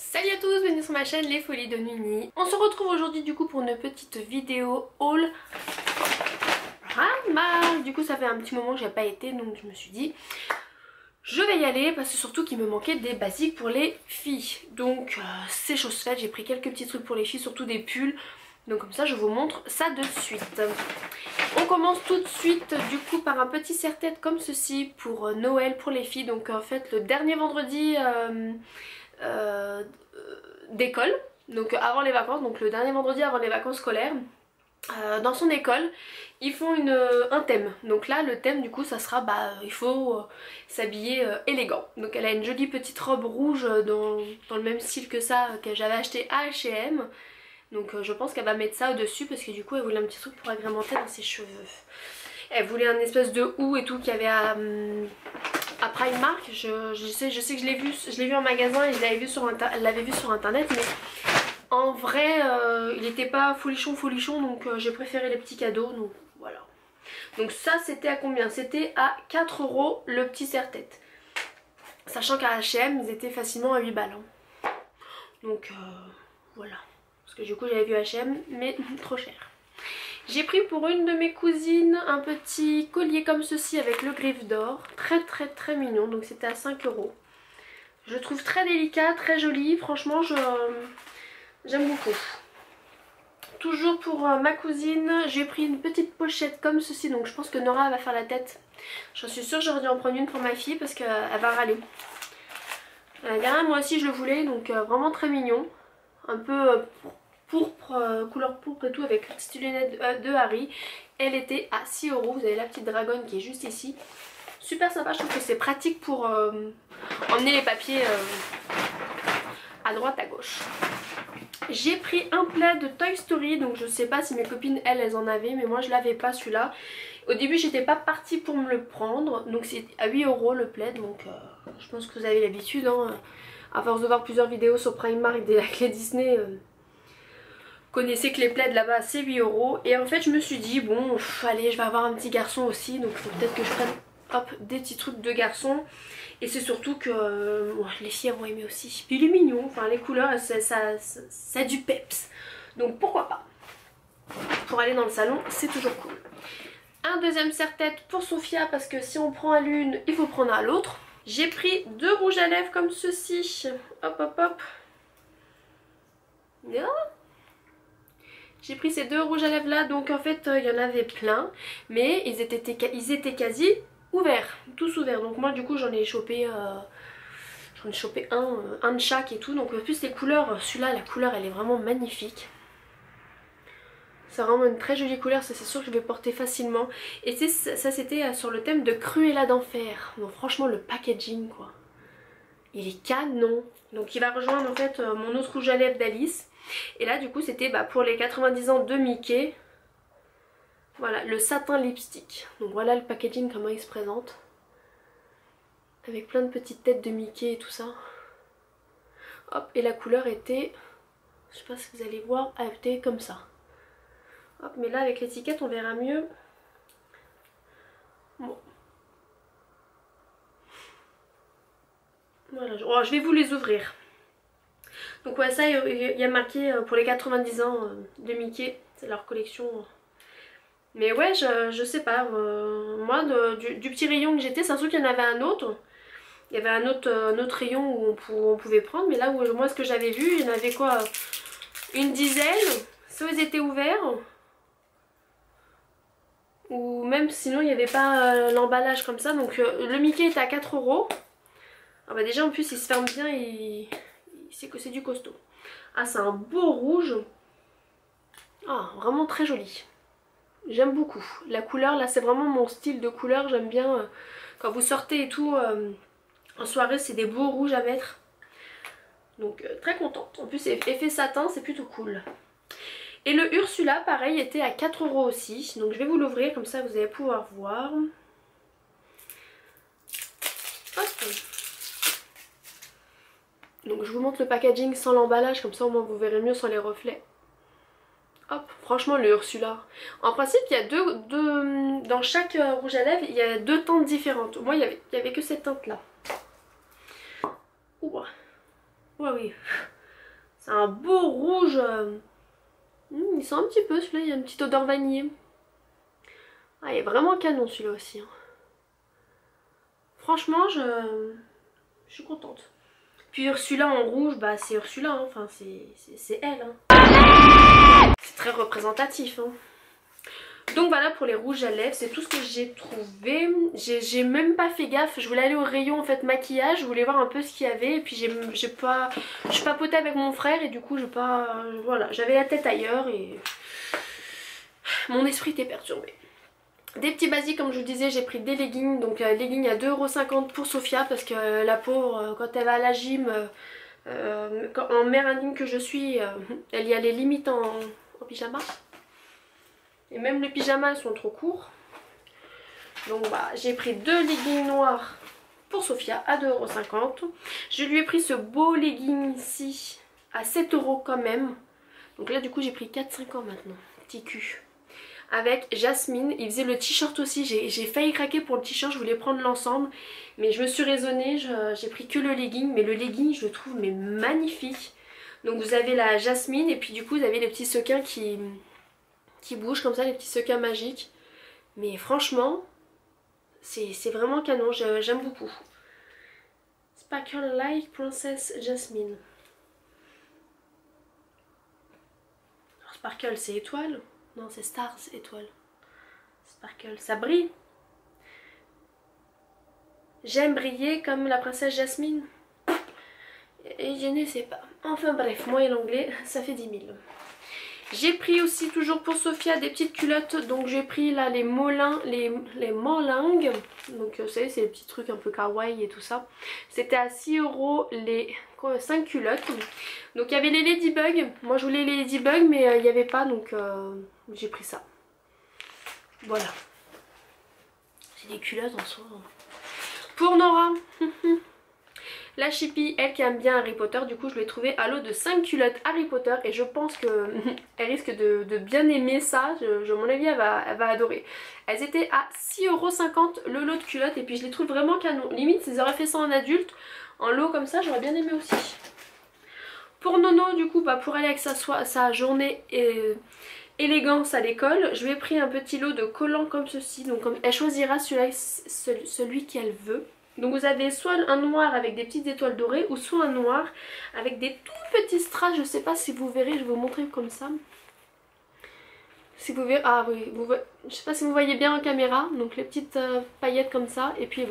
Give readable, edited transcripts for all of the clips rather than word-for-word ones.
Salut à tous, bienvenue sur ma chaîne Les Folies de Nuni. On se retrouve aujourd'hui du coup pour une petite vidéo haul Primark. Du coup ça fait un petit moment que j'ai pas été, donc je me suis dit je vais y aller parce que surtout qu'il me manquait des basiques pour les filles. Donc c'est chose faite, j'ai pris quelques petits trucs pour les filles, surtout des pulls. Donc comme ça je vous montre ça de suite. On commence tout de suite du coup par un petit serre-tête comme ceci pour Noël pour les filles. Donc en fait le dernier vendredi d'école, donc avant les vacances, donc le dernier vendredi avant les vacances scolaires, dans son école ils font un thème. Donc là le thème du coup ça sera il faut s'habiller élégant. Donc elle a une jolie petite robe rouge dans le même style que ça que j'avais acheté à H&M. Donc je pense qu'elle va mettre ça au dessus parce que du coup elle voulait un petit truc pour agrémenter dans ses cheveux. Elle voulait un espèce de hou et tout qu'il y avait à Primark. Je sais que je l'ai vu en magasin et elle l'avait vu sur internet, mais en vrai il n'était pas folichon donc j'ai préféré les petits cadeaux, donc voilà. Donc ça c'était à combien? C'était à 4 € le petit serre-tête, sachant qu'à H&M ils étaient facilement à 8 balles hein. Donc voilà, parce que du coup j'avais vu H&M mais trop cher. J'ai pris pour une de mes cousines un petit collier comme ceci avec le griffe d'or, très mignon, donc c'était à 5 €. Je le trouve très délicat, très joli, franchement j'aime beaucoup. Toujours pour ma cousine, j'ai pris une petite pochette comme ceci, donc je pense que Nora va faire la tête. J'en suis sûre, j'aurais dû en prendre une pour ma fille parce qu'elle va râler. Derrière moi aussi je le voulais, donc vraiment très mignon, un peu pourpre, couleur pourpre et tout, avec une petite lunette de Harry. Elle était à 6 €. Vous avez la petite dragonne qui est juste ici. Super sympa, je trouve que c'est pratique pour emmener les papiers à droite à gauche. J'ai pris un plaid de Toy Story, donc je sais pas si mes copines elles en avaient, mais moi je l'avais pas celui-là. Au début j'étais pas partie pour me le prendre, donc c'est à 8 € le plaid, donc je pense que vous avez l'habitude hein. À force de voir plusieurs vidéos sur Primark avec les Disney, connaissez que les plaids là-bas c'est 8 €. Et en fait je me suis dit bon allez, je vais avoir un petit garçon aussi, donc il faut peut-être que je prenne hop des petits trucs de garçon. Et c'est surtout que les filles vont aimer aussi. Puis il est mignon, enfin les couleurs ça a du peps, donc pourquoi pas. Pour aller dans le salon c'est toujours cool. Un deuxième serre-tête pour Sophia parce que si on prend à l'une il faut prendre à l'autre. J'ai pris 2 rouges à lèvres comme ceci, hop. J'ai pris ces 2 rouges à lèvres là, donc en fait il y en avait plein, mais ils étaient quasi ouverts, tous ouverts. Donc moi du coup j'en ai chopé un de chaque et tout. Donc en plus les couleurs, celui-là la couleur elle est vraiment magnifique. C'est vraiment une très jolie couleur, ça c'est sûr que je vais porter facilement. Et ça c'était sur le thème de Cruella d'enfer. Donc franchement le packaging quoi, il est canon. Donc il va rejoindre en fait mon autre rouge à lèvres d'Alice. Et là du coup c'était pour les 90 ans de Mickey. Voilà, le satin lipstick. Donc voilà le packaging, comment il se présente. Avec plein de petites têtes de Mickey et tout ça. Hop, et la couleur était, je sais pas si vous allez voir, elle était comme ça. Hop, mais là avec l'étiquette on verra mieux. Bon. Voilà, je vais vous les ouvrir. Donc ouais, ça il y a marqué pour les 90 ans de Mickey, c'est leur collection. Mais ouais, je sais pas, moi du petit rayon que j'étais, c'est sûr qu'il y en avait un autre. Il y avait un autre rayon où on pouvait prendre, mais là où moi ce que j'avais vu, il y en avait quoi, une dizaine. Soit ils étaient ouverts, ou même sinon il n'y avait pas l'emballage comme ça. Donc le Mickey était à 4 €. Ah bah déjà en plus il se ferme bien, il sait que c'est du costaud. Ah c'est un beau rouge. Ah vraiment très joli. J'aime beaucoup. La couleur là c'est vraiment mon style de couleur. J'aime bien quand vous sortez et tout en soirée, c'est des beaux rouges à mettre. Donc très contente. En plus effet satin, c'est plutôt cool. Et le Ursula pareil était à 4 € aussi. Donc je vais vous l'ouvrir comme ça vous allez pouvoir voir. Hop. Donc je vous montre le packaging sans l'emballage, comme ça au moins vous verrez mieux sans les reflets. Hop, franchement le Ursula. En principe il y a dans chaque rouge à lèvres il y a 2 teintes différentes. Moi il y avait que cette teinte là. Ouah. Ouais oui. C'est un beau rouge. Il sent un petit peu celui-là, il y a une petite odeur vanillée. Ah, il est vraiment canon celui-là aussi. Hein. Franchement, je suis contente. Puis Ursula en rouge, bah c'est Ursula, hein. Enfin c'est elle. Hein. C'est très représentatif. Hein. Donc voilà pour les rouges à lèvres, c'est tout ce que j'ai trouvé. J'ai même pas fait gaffe, je voulais aller au rayon en fait maquillage, je voulais voir un peu ce qu'il y avait. Et puis je papotais avec mon frère et du coup voilà, j'avais la tête ailleurs et mon esprit était perturbé. Des petits basiques comme je vous disais, j'ai pris des leggings, donc leggings à 2,50 € pour Sophia parce que la pauvre quand elle va à la gym, en mère indigne que je suis, elle y allait limite en pyjama. Et même les pyjamas sont trop courts. Donc bah, j'ai pris 2 leggings noirs pour Sophia à 2,50 €. Je lui ai pris ce beau legging ici à 7 € quand même. Donc là du coup j'ai pris 4-5 ans maintenant, petit cul. Avec Jasmine, il faisait le t-shirt aussi, j'ai failli craquer pour le t-shirt, je voulais prendre l'ensemble. Mais je me suis raisonnée, j'ai pris que le legging, mais le legging je le trouve mais magnifique. Donc vous avez la Jasmine et puis du coup vous avez les petits sequins qui bougent comme ça, les petits sequins magiques. Mais franchement, c'est vraiment canon, j'aime beaucoup. Sparkle Like Princess Jasmine. Alors, Sparkle c'est étoile? Non, c'est Stars, étoile. Sparkle, ça brille. J'aime briller comme la princesse Jasmine. Et je ne sais pas. Enfin bref, moi et l'anglais, ça fait 10 000. J'ai pris aussi toujours pour Sophia des petites culottes. Donc j'ai pris là les molingues. Donc vous savez, c'est les petits trucs un peu kawaii et tout ça. C'était à 6 € les 5 culottes. Donc il y avait les Ladybug. Moi je voulais les Ladybug mais il n'y avait pas donc j'ai pris ça. Voilà. C'est des culottes en soi. Pour Nora. La Chippy, elle qui aime bien Harry Potter, du coup je lui ai trouvé à lot de 5 culottes Harry Potter et je pense qu'elle risque de bien aimer ça, à mon avis elle va adorer. Elles étaient à 6,50 € le lot de culottes et puis je les trouve vraiment canon. Limite s'ils auraient fait ça en adulte, en lot comme ça j'aurais bien aimé aussi. Pour Nono du coup, pour aller avec sa journée élégance à l'école, je lui ai pris un petit lot de collants comme ceci. Donc elle choisira celui qu'elle veut. Donc vous avez soit un noir avec des petites étoiles dorées ou soit un noir avec des tout petits strass. Je sais pas si vous verrez, je vais vous montrer comme ça. Si vous verrez, ah oui, je sais pas si vous voyez bien en caméra. Donc les petites paillettes comme ça et puis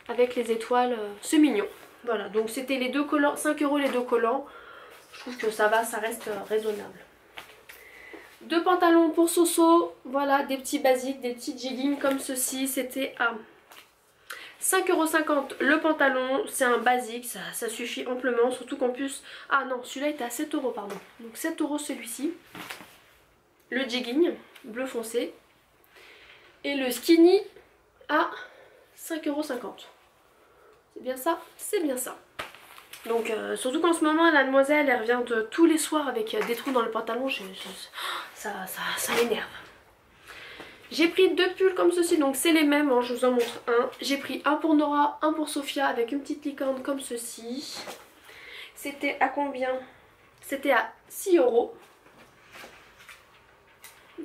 avec les étoiles, c'est mignon. Voilà, donc c'était les deux collants, 5 € les deux collants. Je trouve que ça va, ça reste raisonnable. 2 pantalons pour Soso, voilà, des petits basiques, des petits jeggings comme ceci. C'était à 5,50 € le pantalon, c'est un basique, ça suffit amplement, surtout qu'en plus... Ah non, celui-là était à 7 € pardon. Donc 7 € celui-ci. Le jegging, bleu foncé. Et le skinny à 5,50 €. C'est bien ça? C'est bien ça. Donc surtout qu'en ce moment la demoiselle elle revient tous les soirs avec des trous dans le pantalon, ça m'énerve. J'ai pris 2 pulls comme ceci, donc c'est les mêmes, hein, je vous en montre un. J'ai pris un pour Nora, un pour Sophia avec une petite licorne comme ceci. C'était à combien? C'était à 6 €.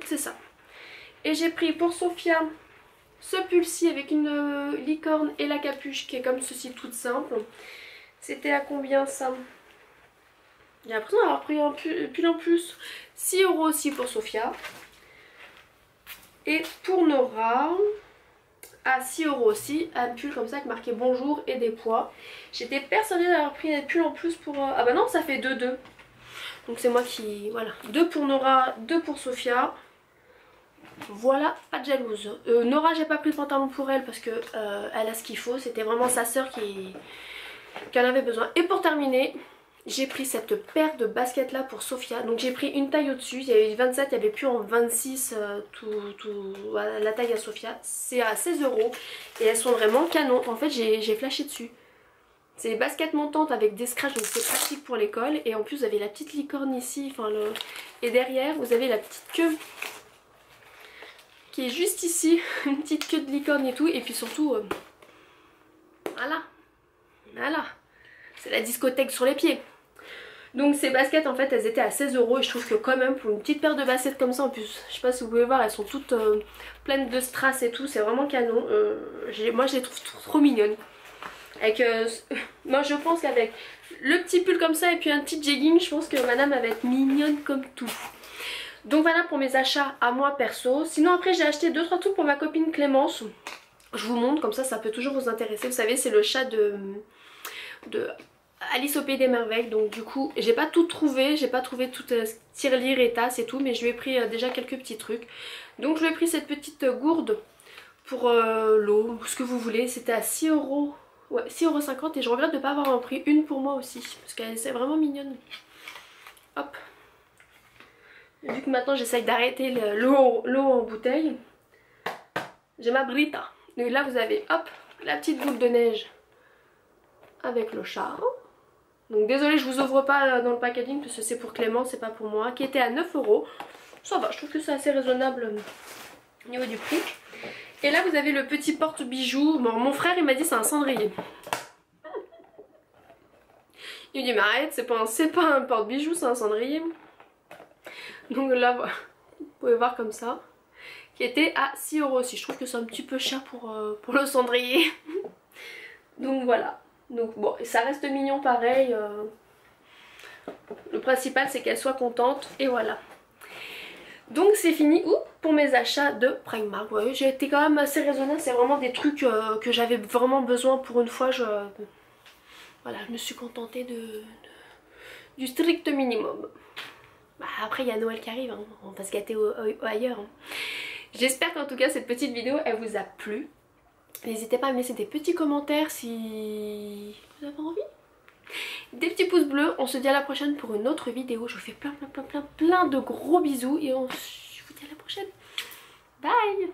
C'est ça. Et j'ai pris pour Sophia ce pull-ci avec une licorne et la capuche qui est comme ceci, toute simple. C'était à combien ça? J'ai l'impression d'avoir pris un pull en plus. 6 € aussi pour Sophia. Et pour Nora, à 6 € aussi, un pull comme ça avec marqué bonjour et des poids. J'étais persuadée d'avoir pris un pull en plus pour... Ah bah non, ça fait 2-2. Donc c'est moi qui... Voilà, 2 pour Nora, 2 pour Sophia. Voilà, pas de jalouse. Nora, j'ai pas pris de pantalon pour elle parce que elle a ce qu'il faut. C'était vraiment sa soeur qui en avait besoin. Et pour terminer... J'ai pris cette paire de baskets là pour Sophia. Donc j'ai pris une taille au dessus. Il y avait 27, il n'y avait plus en 26 la taille à Sophia. C'est à 16 € et elles sont vraiment canon. En fait j'ai flashé dessus. C'est des baskets montantes avec des scratchs, donc c'est pratique pour l'école. Et en plus vous avez la petite licorne ici. Et derrière vous avez la petite queue qui est juste ici. Une petite queue de licorne et tout. Et puis surtout, voilà. C'est la discothèque sur les pieds. Donc ces baskets en fait elles étaient à 16 € et je trouve que quand même pour une petite paire de baskets comme ça en plus, je sais pas si vous pouvez voir, elles sont toutes pleines de strass et tout, c'est vraiment canon. Moi je les trouve trop mignonnes. Avec, moi je pense qu'avec le petit pull comme ça et puis un petit jegging, je pense que madame elle va être mignonne comme tout. Donc voilà pour mes achats à moi perso. Sinon après j'ai acheté 2-3 trucs pour ma copine Clémence. Je vous montre comme ça peut toujours vous intéresser. Vous savez c'est le chat de Alice au Pays des Merveilles. Donc du coup j'ai pas tout trouvé, j'ai pas trouvé toute tirelire et tasse et tout, mais je lui ai pris déjà quelques petits trucs. Donc je lui ai pris cette petite gourde pour l'eau, ce que vous voulez. C'était à 6 €. Ouais, 6,50 € et je regrette de ne pas avoir en pris une pour moi aussi. Parce qu'elle c'est vraiment mignonne. Hop. Vu que maintenant j'essaye d'arrêter l'eau en bouteille. J'ai ma Brita. Et là vous avez hop la petite boule de neige avec le chat. Donc désolée je vous ouvre pas dans le packaging parce que c'est pour Clément, c'est pas pour moi. Qui était à 9 €. Ça va, je trouve que c'est assez raisonnable au niveau du prix. Et là vous avez le petit porte-bijoux. Bon, mon frère il m'a dit c'est un cendrier. Il me dit mais arrête, c'est pas un porte-bijoux, c'est un cendrier. Donc là voilà, vous pouvez voir comme ça. Qui était à 6 € aussi. Je trouve que c'est un petit peu cher pour le cendrier. Donc voilà. Donc bon, et ça reste mignon pareil. Le principal c'est qu'elle soit contente. Et voilà. Donc c'est fini pour mes achats de Primark. Ouais, j'ai été quand même assez raisonnable, c'est vraiment des trucs que j'avais vraiment besoin pour une fois. Voilà, je me suis contentée du strict minimum. Bah, après il y a Noël qui arrive, hein. On va se gâter ailleurs. Hein. J'espère qu'en tout cas cette petite vidéo elle vous a plu. N'hésitez pas à me laisser des petits commentaires si vous avez envie. Des petits pouces bleus, on se dit à la prochaine pour une autre vidéo. Je vous fais plein de gros bisous et je vous dis à la prochaine. Bye.